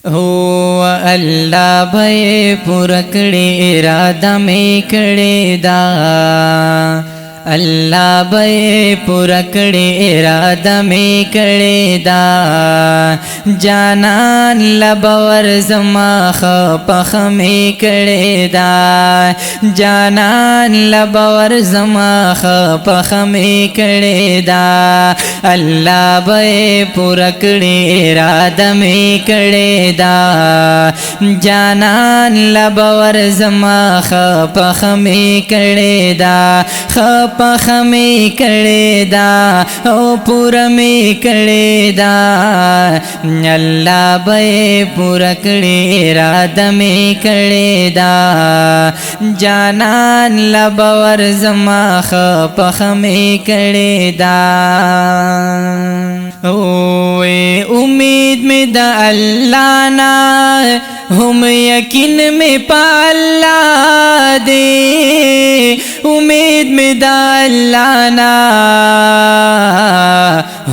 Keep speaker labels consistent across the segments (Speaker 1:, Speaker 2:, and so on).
Speaker 1: هو الله به پورا کړي اراده می کړي دا الله به پورا کړي اراده می کړي دا جانان لبور زما خپخ می کړي دا جانان لبور زما خپخ می کړي دا الله به پورا کړي اراده می کړي دا جانان لبور زما خپخ می کړي دا خپخ می کړي دا او پورا می کړي دا الله به پورا کړي اراده می کړي دا جانان لبور زما خپخ می کړي دا او امید می د الله نا هم یقین می په الله دی امید می د الله نا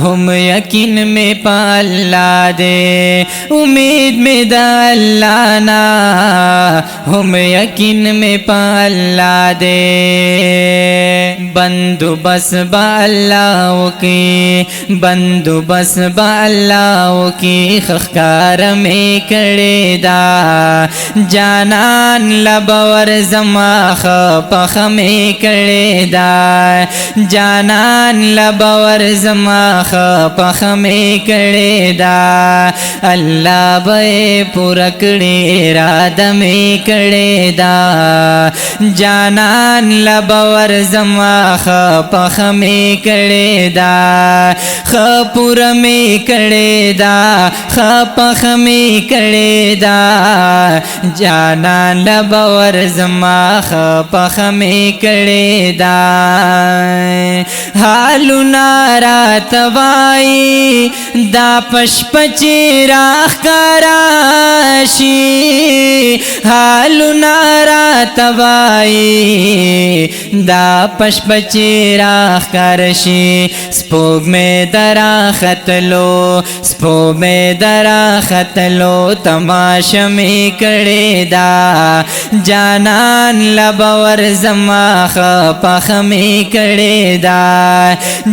Speaker 1: هم یقین می په الله دی امید می د الله نا هم یقین می په الله دی بندو بس با الله کی بندو بس با الله کی خخکار می کړي دا جانان لبور زما خپخ می کړي دا جانان لبور زما خپخ می کړي دا الله به پورا کړي اراده می کړي دا جانان لبور زما خپخ می کړي دا خپور می کړي دا خپخ می کړي دا جانان لبور زما خپخ می کړي دا حالونه راته وایي دا پشپچې راښکاره حالونه راته وایي دا پشپچې راښکاره شي سپوږمۍ د راختلو سپوږمۍ د راختلو تماشه می کړي دا جانان لبور زما خپخ می کړي دا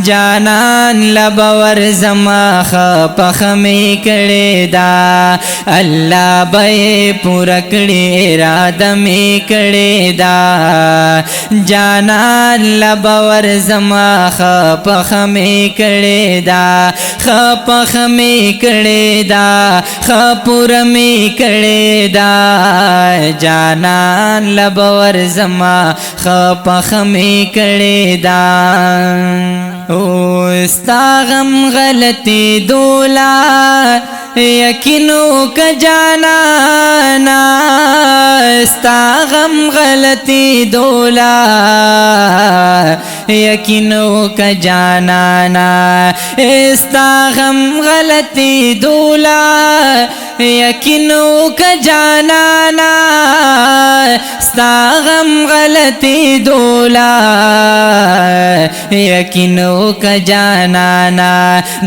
Speaker 1: جانان لبور زما خپخ می کړي دا الله به پورا کړي اراده می کړي دا جانان لبور زما خپخ می کړي دا خپخ می کړي دا خپور می کړي دا جانان لبور زما خپخ می کړي دا او ستا غم غلطی دولا یقینو کا جانانا ستا غم غلطی دولا یقینو کا جانانا ستا غم غلطی دولا یقینو کا جانانا ستا غم غلطی دولا یقینو کا جانانا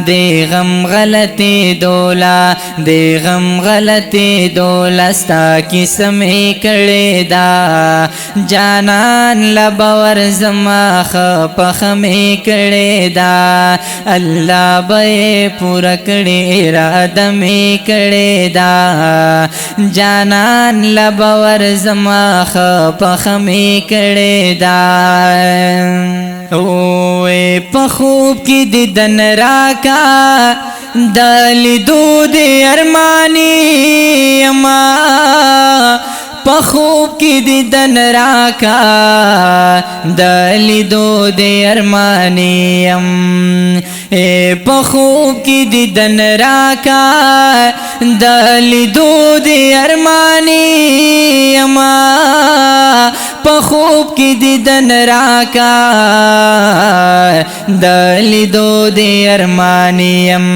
Speaker 1: دے غم غلطی دولا دے غم غلطی دولا ستا کسمی کړي دا جانان لبور زما خپخ می کړي دا الله به پورا کړي اراده می کړي دا جانان لبور زما خپخ می کړي دا اوه په خوب کې دیدن راکا دلی دود ارمانی اما په خوب کې دیدن راکا دلی دود ارمانی ام په خوب کې دیدن راکا دلی دود ارمانی اما په خوب کې دیدن راکا د لیدو د ارمانیم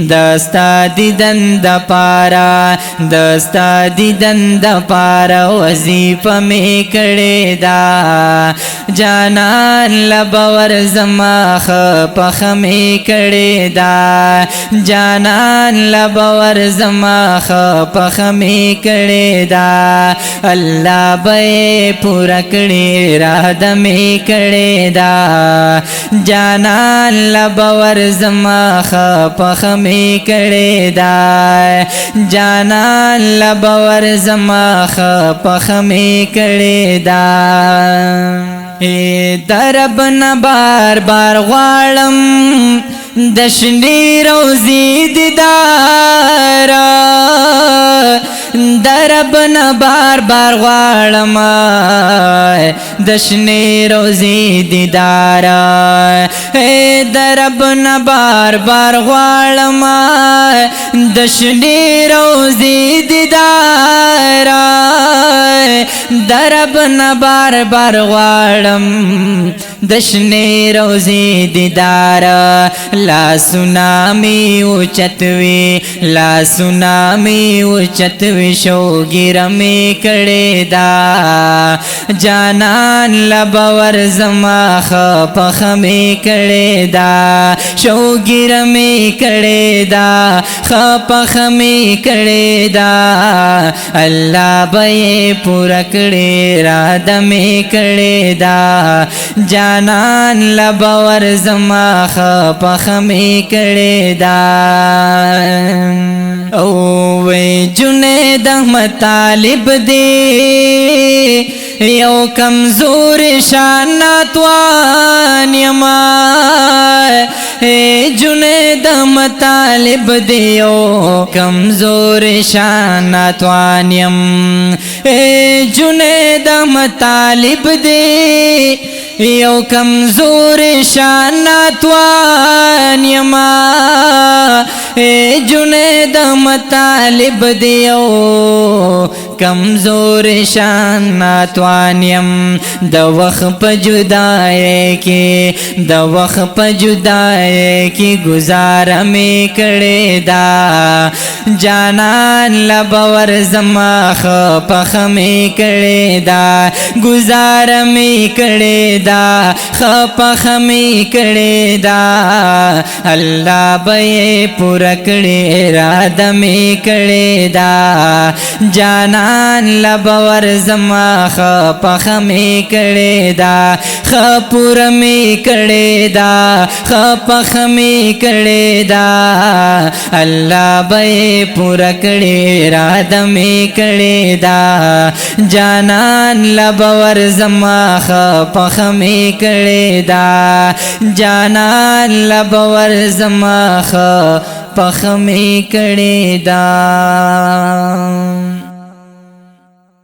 Speaker 1: دستا دیدن د پارا دستا دیدن د پارا وظیفه می کړې دا جانان لبور زما خپخ می کړې دا جانان لبور زما خپخ می کړې دا الله به پورا کړې اراده می کړې دا جانان لبور زما خپخ می کړې دا جانان لبور زما خپخ می کړې دا درب نه بار بار غواړم د شنې روزي دیدار درب نه بار بار غواړم د شنې روزي دیدار درب نه بار بار غواړم د شنې روزي دیدار درب نه بار بار غواړم د شنې روزي دیدار لا سنامي اوچتوي لا سنامي اوچتوي شوګر می کړې دا جانان لبور زما خپخ می کړې دا شوګر می کړې دا خپخ می کړې دا الله به پورا کړې را د می کړې دا جانان لبور زما خپخ می کړې دا او وی جنید مطالب دی یو کمزور شاناتوان یما جنید مطالب دی یو کمزور شاناتوان یم جنید مطالب دی یو کمزور شاناتوان یما جنید مطالب دیو کمزور شاناتوان یم د وخت په جدای کې د وخت په جدای کې گزار می کړې دا جانان لبور زما خپخ می کړې دا گزار می کړې دا خپخ می کړې دا الله به پورا کړې اراده می کړې دا جانان لبور زما خپخ می کړې دا خپور می کړې دا خپخ می کړې دا الله به پورا کړې اراده می کړې دا جانان لبور زما خپخ می کړې دا جانان لبور زما خپخ می کړې دا